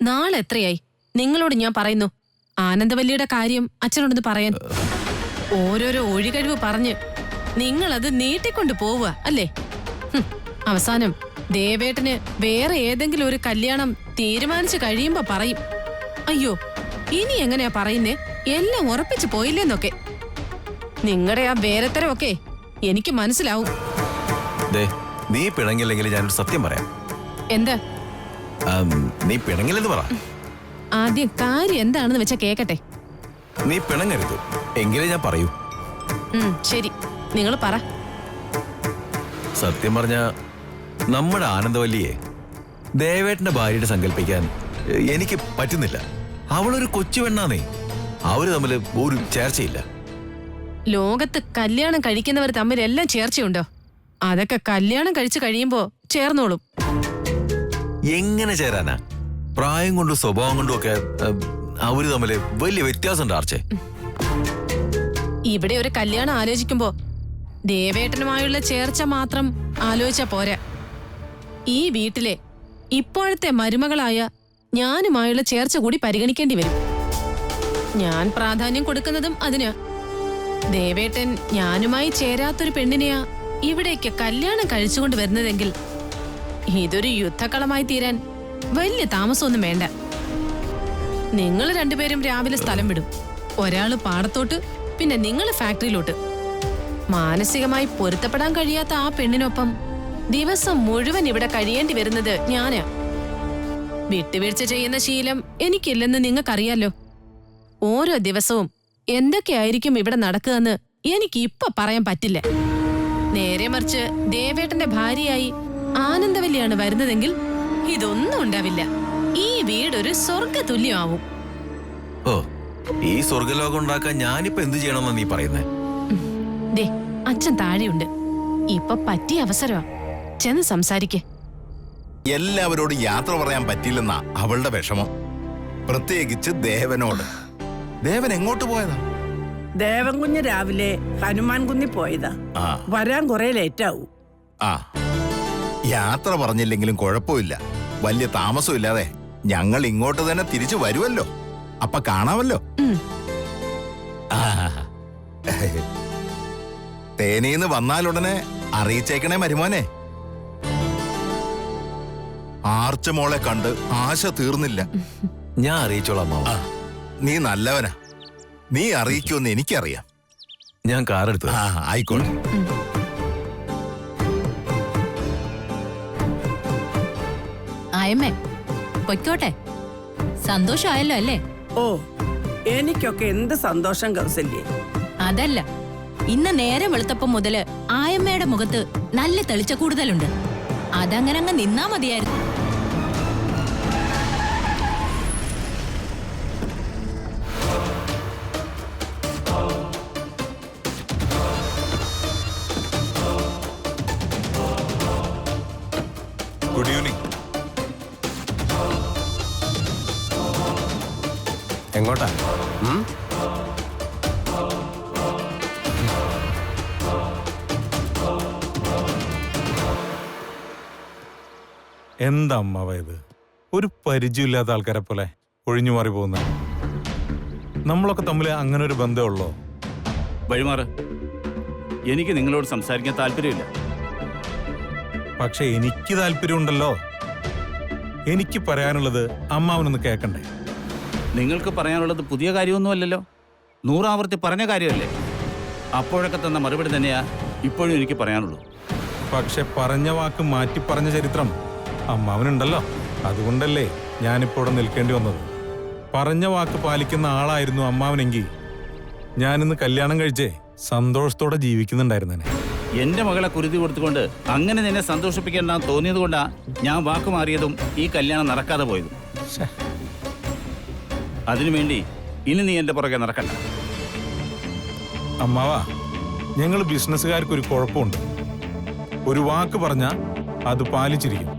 നാളെ എത്രയായി? നിങ്ങളോട് ഞാൻ പറയുന്നു, ആനന്ദവല്ലിയുടെ കാര്യം അച്ഛനോടൊന്ന് പറയാൻ. ഓരോരോ ഒഴികഴിവ് പറഞ്ഞ് നിങ്ങളത് നീട്ടിക്കൊണ്ട് പോവുക അല്ലേ? അവസാനം ദേവേട്ടന് വേറെ ഏതെങ്കിലും ഒരു കല്യാണം തീരുമാനിച്ചു കഴിയുമ്പോ പറയും, അയ്യോ ഇനി എങ്ങനെയാ പറയുന്നേ, എല്ലാം ഉറപ്പിച്ചു പോയില്ലേന്നൊക്കെ. നിങ്ങളുടെ ആ വേരത്തരമൊക്കെ എനിക്ക് മനസ്സിലാവും. നീ പിണങ്ങില്ലെങ്കിൽ ഞാനൊരു സത്യം പറയാം. എന്താ? നീ പിണങ്ങില്ലെന്ന് പറ. ആദ്യം കാര്യം എന്താണെന്ന് വെച്ചാ കേക്കട്ടെ. നീ പിണങ്ങരുത്, എങ്കിലേ ഞാൻ പറയൂ. ശരി, നിങ്ങൾ പറ. സത്യം പറഞ്ഞ നമ്മുടെ ആനന്ദവല്ലിയെ ദേവേട്ടന്റെ ഭാര്യയുടെ സങ്കല്പിക്കാൻ എനിക്ക് പറ്റുന്നില്ല. അവളൊരു കൊച്ചു പെണ്ണാന്നേ. അവര് തമ്മിൽ ഒരു ചേർച്ചയില്ല. ലോകത്ത് കല്യാണം കഴിക്കുന്നവർ തമ്മിൽ എല്ലാം ചേർച്ചയുണ്ടോ? അതൊക്കെ കല്യാണം കഴിച്ചു കഴിയുമ്പോ ചേർന്നോളും. എങ്ങനെ ചേരാനാ? പ്രായം കൊണ്ടും സ്വഭാവം കൊണ്ടും ഒക്കെ അവര് തമ്മിൽ വലിയ വ്യത്യാസമുണ്ട് ആർച്ചേ. ഇവിടെ ഒരു കല്യാണം ആലോചിക്കുമ്പോ ദേവേട്ടനുമായുള്ള ചേർച്ച മാത്രം ആലോചിച്ചാ പോരാ. ഈ വീട്ടിലെ ഇപ്പോഴത്തെ മരുമകളായ ഞാനുമായുള്ള ചേർച്ച കൂടി പരിഗണിക്കേണ്ടി വരും. ഞാൻ പ്രാധാന്യം കൊടുക്കുന്നതും അതിനാ. ദേവേട്ടൻ ഞാനുമായി ചേരാത്തൊരു പെണ്ണിനെയാ ഇവിടേക്ക് കല്യാണം കഴിച്ചുകൊണ്ട് വരുന്നതെങ്കിൽ ഇതൊരു യുദ്ധക്കളമായി തീരാൻ വലിയ താമസമൊന്നും വേണ്ട. നിങ്ങൾ രണ്ടുപേരും രാവിലെ സ്ഥലം വിടും. ഒരാള് പാടത്തോട്ട്, പിന്നെ നിങ്ങൾ ഫാക്ടറിയിലോട്ട്. മാനസികമായി പൊരുത്തപ്പെടാൻ കഴിയാത്ത ആ പെണ്ണിനൊപ്പം ദിവസം മുഴുവൻ ഇവിടെ കഴിയേണ്ടി വരുന്നത് ഞാനാ. വിട്ടുവീഴ്ച ചെയ്യുന്ന ശീലം എനിക്കില്ലെന്ന് നിങ്ങൾക്കറിയാലോ. ഓരോ ദിവസവും എന്തൊക്കെയായിരിക്കും ഇവിടെ നടക്കുകയെന്ന് എനിക്ക് ഇപ്പൊ പറയാൻ പറ്റില്ല. നേരെ മറിച്ച് ദേവേട്ടന്റെ ഭാര്യയായി ആനന്ദവല്ലിയാണ് വരുന്നതെങ്കിൽ ഇതൊന്നും ഉണ്ടാവില്ല. ഈ വീടൊരു സ്വർഗ തുല്യമാവും. ഓ, ഈ സ്വർഗലോകം ഉണ്ടാക്കാൻ ഞാനിപ്പോ എന്ത് ചെയ്യണമെന്നാ നീ പറയുന്നേ? ദേ, അച്ഛൻ താഴെയുണ്ട്. ഇപ്പൊ പറ്റിയ അവസരമാ, ചെന്ന് സംസാരിക്കേ. എല്ലാവരോടും യാത്ര പറയാൻ പറ്റില്ലെന്നാ അവളുടെ വിഷമം. പ്രത്യേകിച്ച് ദേവനോട്. ദേവൻ എങ്ങോട്ട് പോയതാ? ദേവൻ കുഞ്ഞ് രാവിലെ ഹനുമാൻ കുന്നി പോയതാ. വരാൻ കുറെ ലേറ്റാവും. യാത്ര പറഞ്ഞില്ലെങ്കിലും കുഴപ്പമില്ല. വലിയ താമസമില്ലാതെ ഞങ്ങൾ ഇങ്ങോട്ട് തന്നെ തിരിച്ചു വരുമല്ലോ. അപ്പൊ കാണാമല്ലോ. തേനീന്ന് വന്നാലുടനെ അറിയിച്ചേക്കണേ മരുമോനെ. ആർച്ച മോളെ കണ്ട് ആശ തീർന്നില്ല. ഞാൻ അറിയിച്ചോളാം. നീ നല്ലവനാ. നീ അറിയിക്കുമെന്ന് എനിക്കറിയാം. ഞാൻ കാറെടുത്തു. ആയിക്കോട്ടെ. ആയമ്മേ, പൊയ്ക്കോട്ടെ. സന്തോഷമായല്ലോ അല്ലേ? ഓ, എനിക്കൊക്കെ എന്ത് സന്തോഷം കൗസല്യേ. അതല്ല, ഇന്ന് നേരം വെളുത്തപ്പം മുതല് ആയമ്മയുടെ മുഖത്ത് നല്ല തെളിച്ച കൂടുതലുണ്ട്. അതങ്ങനെ അങ്ങ് നിന്നാ മതിയായിരുന്നു. Good evening. എങ്ങോട്ടാ? എന്താ അമ്മാവ ഇത്? ഒരു പരിചയമില്ലാത്ത ആൾക്കാരെ പോലെ ഒഴിഞ്ഞു മാറി പോകുന്ന. നമ്മളൊക്കെ തമ്മിൽ അങ്ങനെ ഒരു ബന്ധമുള്ളോ? വഴിമാറ്. എനിക്ക് നിങ്ങളോട് സംസാരിക്കാൻ താല്പര്യമില്ല. പക്ഷെ എനിക്ക് താല്പര്യമുണ്ടല്ലോ. എനിക്ക് പറയാനുള്ളത് അമ്മാവനൊന്ന് കേൾക്കണ്ടേ? നിങ്ങൾക്ക് പറയാനുള്ളത് പുതിയ കാര്യമൊന്നുമല്ലല്ലോ. 100 ആവർത്തി പറഞ്ഞ കാര്യമല്ലേ. അപ്പോഴൊക്കെ തന്ന മറുപടി തന്നെയാ ഇപ്പോഴും എനിക്ക് പറയാനുള്ളൂ. പക്ഷെ പറഞ്ഞ വാക്ക് മാറ്റി പറഞ്ഞ ചരിത്രം അമ്മാവനുണ്ടല്ലോ. അതുകൊണ്ടല്ലേ ഞാനിപ്പോൾ ഇവിടെ നിൽക്കേണ്ടി വന്നത്. പറഞ്ഞ വാക്ക് പാലിക്കുന്ന ആളായിരുന്നു അമ്മാവനെങ്കിൽ ഞാനിന്ന് കല്യാണം കഴിച്ചേ സന്തോഷത്തോടെ ജീവിക്കുന്നുണ്ടായിരുന്നേനെ. എന്റെ മകളെ കുരുതി കൊടുത്തുകൊണ്ട് അങ്ങനെ നിന്നെ സന്തോഷിപ്പിക്കേണ്ട തോന്നിയത് കൊണ്ടാ ഞാൻ വാക്ക് മാറിയതും ഈ കല്യാണം നടക്കാതെ പോയതും. അതിനുവേണ്ടി ഇനി നീ എന്റെ പുറകെ നടക്കണ്ട. അമ്മാവാ, ഞങ്ങൾ ബിസിനസ്സുകാർക്കൊരു കുഴപ്പമുണ്ട്. ഒരു വാക്ക് പറഞ്ഞാൽ അത് പാലിച്ചിരിക്കും.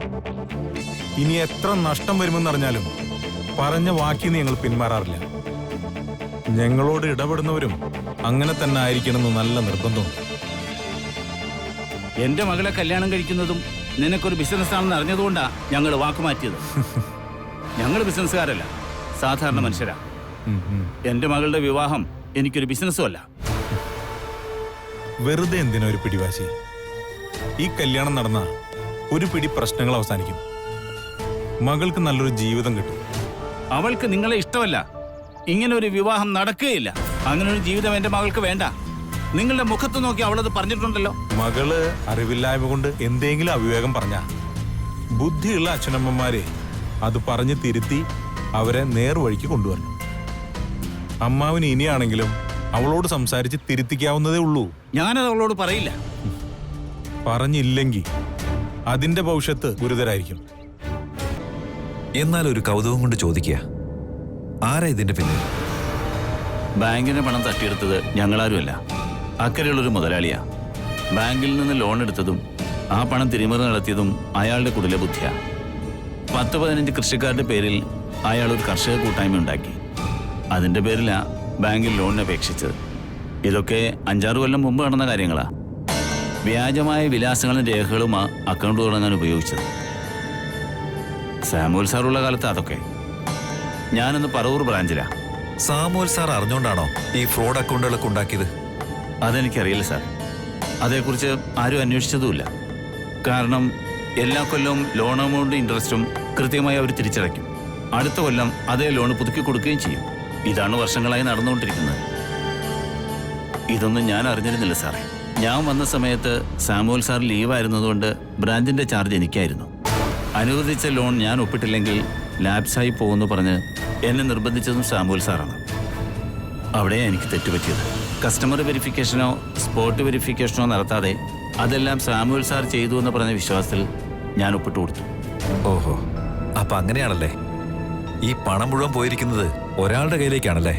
ഇനി എത്ര നഷ്ടം വരുമെന്നറിഞ്ഞാലും പറഞ്ഞ വാക്കിന്ന് ഞങ്ങൾ പിന്മാറാറില്ല. ഞങ്ങളോട് ഇടപെടുന്നവരും അങ്ങനെ തന്നെ ആയിരിക്കണമെന്ന് നല്ല നിർബന്ധമുണ്ട്. എന്റെ മകളെ കല്യാണം കഴിക്കുന്നതും നിനക്കൊരു ബിസിനസ്സാണെന്ന് അറിഞ്ഞതുകൊണ്ടാ ഞങ്ങൾ വാക്ക് മാറ്റിയത്. ഞങ്ങൾ ബിസിനസ്സുകാരല്ല, സാധാരണ മനുഷ്യരാ. എന്റെ മകളുടെ വിവാഹം എനിക്കൊരു ബിസിനസ്സും അല്ല. വെറുതെ എന്തിനാ ഒരു പിടിവാശി? ഈ കല്യാണം നടന്ന ഒരു പിടി പ്രശ്നങ്ങൾ അവസാനിക്കും. മകൾക്ക് നല്ലൊരു ജീവിതം കിട്ടും. അവൾക്ക് നിങ്ങളെ ഇഷ്ടമല്ല. ഇങ്ങനെ ഒരു വിവാഹം നടക്കുകയില്ല. അങ്ങനെ ഒരു ജീവിതം എന്റെ മകൾക്ക് വേണ്ട. നിങ്ങളുടെ മുഖത്ത് നോക്കി അവളത് പറഞ്ഞിട്ടുണ്ടല്ലോ. മകള് അറിവില്ലായ്മ കൊണ്ട് എന്തെങ്കിലും അവിവേകം പറഞ്ഞ ബുദ്ധിയുള്ള അച്ഛനമ്മമാരെ അത് പറഞ്ഞ് തിരുത്തി അവരെ നേർവഴിക്ക് കൊണ്ടുവരണം. അമ്മാവിന് ഇനിയാണെങ്കിലും അവളോട് സംസാരിച്ച് തിരുത്തിക്കാവുന്നതേ ഉള്ളൂ. ഞാനത് അവളോട് പറയില്ല. പറഞ്ഞില്ലെങ്കിൽ അതിന്റെ ഭവിഷ്യത്ത് ഗുരുതരായിരിക്കും. എന്നാൽ ഒരു കൗതുകം കൊണ്ട് ചോദിക്കുക, ആരാ ഇതിന്റെ പിന്നിൽ? ബാങ്കിന്റെ പണം തട്ടിയെടുത്തത് ഞങ്ങളാരുമല്ല, അക്കരെയുള്ളൊരു മുതലാളിയാ. ബാങ്കിൽ നിന്ന് ലോൺ എടുത്തതും ആ പണം തിരിമറി നടത്തിയതും അയാളുടെ കുടില ബുദ്ധിയാ. 10-15 കൃഷിക്കാരുടെ പേരിൽ അയാൾ ഒരു കർഷക കൂട്ടായ്മ ഉണ്ടാക്കി. അതിന്റെ പേരിലാ ബാങ്കിൽ ലോണിന് അപേക്ഷിച്ചത്. ഇതൊക്കെ 5-6 കൊല്ലം മുമ്പ് നടന്ന കാര്യങ്ങളാ. വ്യാജമായ വിലാസങ്ങളും രേഖകളും ആ അക്കൗണ്ട് തുടങ്ങാൻ ഉപയോഗിച്ചത്. സാമുവൽ സാറുള്ള കാലത്ത് അതൊക്കെ. ഞാനന്ന് പറവൂർ ബ്രാഞ്ചിലാ. സാമുവൽ സാർ അറിഞ്ഞോണ്ടാണോ ഈ ഫ്രോഡ് അക്കൗണ്ടുകളൊക്കെ ഉണ്ടാക്കിയത്? അതെനിക്കറിയില്ല സാർ. അതേക്കുറിച്ച് ആരും അന്വേഷിച്ചതുമില്ല. കാരണം എല്ലാ കൊല്ലവും ലോൺ എമൗണ്ട് ഇൻട്രസ്റ്റും കൃത്യമായി അവർ തിരിച്ചടയ്ക്കും. അടുത്ത കൊല്ലം അതേ ലോൺ പുതുക്കി കൊടുക്കുകയും ചെയ്യും. ഇതാണ് വർഷങ്ങളായി നടന്നുകൊണ്ടിരിക്കുന്നത്. ഇതൊന്നും ഞാൻ അറിഞ്ഞിരുന്നില്ല സാറേ. ഞാൻ വന്ന സമയത്ത് സാമുവൽ സാർ ലീവായിരുന്നതുകൊണ്ട് ബ്രാഞ്ചിന്റെ ചാർജ് എനിക്കായിരുന്നു. അനുവദിച്ച ലോൺ ഞാൻ ഒപ്പിട്ടില്ലെങ്കിൽ ലാപ്സായി പോകുമെന്ന് പറഞ്ഞ് എന്നെ നിർബന്ധിച്ചതും സാമുവൽ സാറാണ്. അവിടെയാണ് എനിക്ക് തെറ്റുപറ്റിയത്. കസ്റ്റമർ വെരിഫിക്കേഷനോ സ്പോട്ട് വെരിഫിക്കേഷനോ നടത്താതെ അതെല്ലാം സാമുവൽ സാർ ചെയ്തു എന്ന് പറഞ്ഞ വിശ്വാസത്തിൽ ഞാൻ ഒപ്പിട്ട് കൊടുത്തു. ഓഹോ, അപ്പൊ അങ്ങനെയാണല്ലേ. ഈ പണം മുഴുവൻ പോയിരിക്കുന്നത് ഒരാളുടെ കയ്യിലേക്കാണല്ലേ?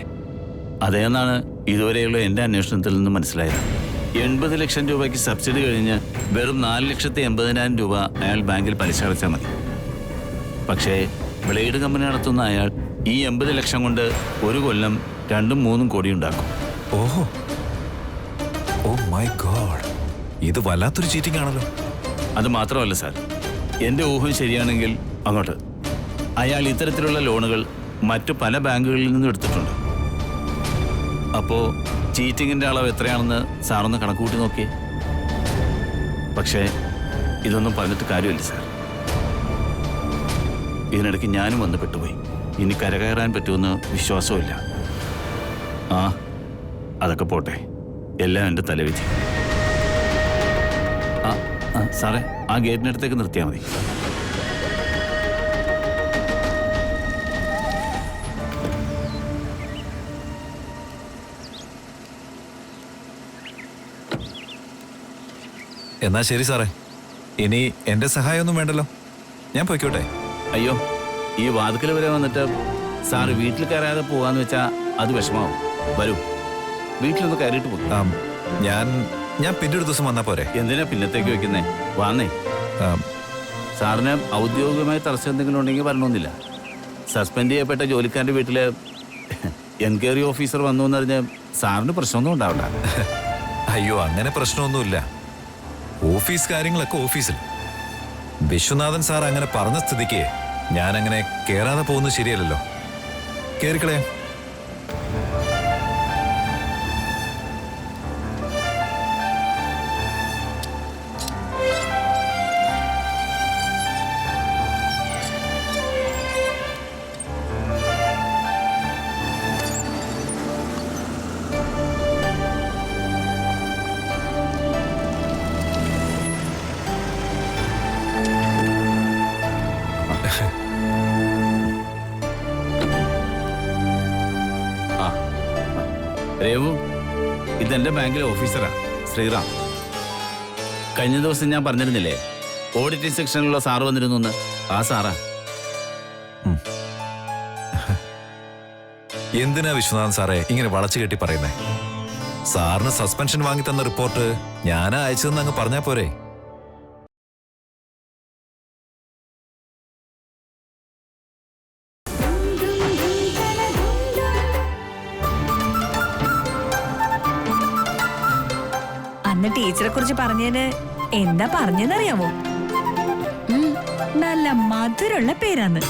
അതേന്നാണ് ഇതുവരെയുള്ള എൻ്റെ അന്വേഷണത്തിൽ നിന്ന് മനസ്സിലായത്. 80 ലക്ഷം രൂപയ്ക്ക് സബ്സിഡി കഴിഞ്ഞ് വെറും 4,80,000 രൂപ അയാൾ ബാങ്കിൽ പലിശ അടച്ചാൽ മതി. പക്ഷേ ബ്ലേഡ് കമ്പനി നടത്തുന്ന അയാൾ ഈ 80 ലക്ഷം കൊണ്ട് ഒരു കൊല്ലം 2-3 കോടി ഉണ്ടാക്കും. ഓഹോ, ഓ മൈ ഗോഡ്, ഇത് വല്ലാത്തൊരു ചീറ്റിംഗ് ആണല്ലോ. അത് മാത്രമല്ല സാർ, എൻ്റെ ഊഹം ശരിയാണെങ്കിൽ അങ്ങോട്ട് അയാൾ ഇത്തരത്തിലുള്ള ലോണുകൾ മറ്റു പല ബാങ്കുകളിൽ നിന്നും എടുത്തിട്ടുണ്ട്. അപ്പോൾ ചീറ്റിങ്ങിൻ്റെ അളവ് എത്രയാണെന്ന് സാറൊന്ന് കണക്കുകൂട്ടി നോക്കിയേ. പക്ഷേ ഇതൊന്നും പറഞ്ഞിട്ട് കാര്യമില്ല സാർ. ഇതിനിടയ്ക്ക് ഞാനും വന്ന് പെട്ടുപോയി. ഇനി കരകയറാൻ പറ്റുമെന്ന് വിശ്വാസമില്ല. അതൊക്കെ പോട്ടെ, എല്ലാം എൻ്റെ തലവിധി. സാറേ, ആ ഗേറ്റിനടുത്തേക്ക് നിർത്തിയാൽ മതി. എന്നാ ശരി സാറേ, ഇനി എന്റെ സഹായമൊന്നും വേണ്ടല്ലോ, ഞാൻ പോയിക്കോട്ടെ. അയ്യോ, ഈ വാതിക്കൽ വരെ വന്നിട്ട് സാറ് വീട്ടിൽ കയറാതെ പോകാന്ന് വെച്ചാൽ അത് വിഷമാവും. വരൂ, വീട്ടിലൊന്ന് കയറിയിട്ട് പോകും. ഞാൻ പിന്നെ ഒരു ദിവസം വന്നാ പോരെ? എന്തിനാ പിന്നത്തേക്ക് വെക്കുന്നേ? വാന്നേ. സാറിന് ഔദ്യോഗികമായ തടസ്സം എന്തെങ്കിലും ഉണ്ടെങ്കിൽ വരണമെന്നില്ല. സസ്പെൻഡ് ചെയ്യപ്പെട്ട ജോലിക്കാരൻ്റെ വീട്ടില് എൻക്വയറി ഓഫീസർ വന്നു എന്നറിഞ്ഞ് സാറിന് പ്രശ്നമൊന്നും ഉണ്ടാവണ്ട. അയ്യോ, അങ്ങനെ പ്രശ്നമൊന്നുമില്ല. ഓഫീസ് കാര്യങ്ങളൊക്കെ ഓഫീസിൽ. വിശ്വനാഥൻ സാർ അങ്ങനെ പറഞ്ഞ സ്ഥിതിക്ക് ഞാൻ അങ്ങനെ കേറാതെ പോകുന്നത് ശരിയല്ലല്ലോ. കേറിക്കളേ. രേവു, ഇതെന്റെ ബാങ്കിലെ ഓഫീസറാ, ശ്രീറാം. കഴിഞ്ഞ ദിവസം ഞാൻ പറഞ്ഞിരുന്നില്ലേ ഓഡിറ്റിംഗ് സെക്ഷനിലുള്ള സാറ് വന്നിരുന്നു? ആ സാറാ. എന്തിനാ വിശ്വനാഥൻ സാറേ ഇങ്ങനെ വളച്ചു കെട്ടി പറയുന്നേ? സാറിന് സസ്പെൻഷൻ വാങ്ങി തന്ന റിപ്പോർട്ട് ഞാനാ അയച്ചതെന്ന് അങ്ങ് പറഞ്ഞാ പോരെ? അന്ന് ടീച്ചറെ കുറിച്ച് പറഞ്ഞതിന് എന്താ പറഞ്ഞെന്നറിയാമോ? നല്ല മധുരമുള്ള പേരാന്ന്.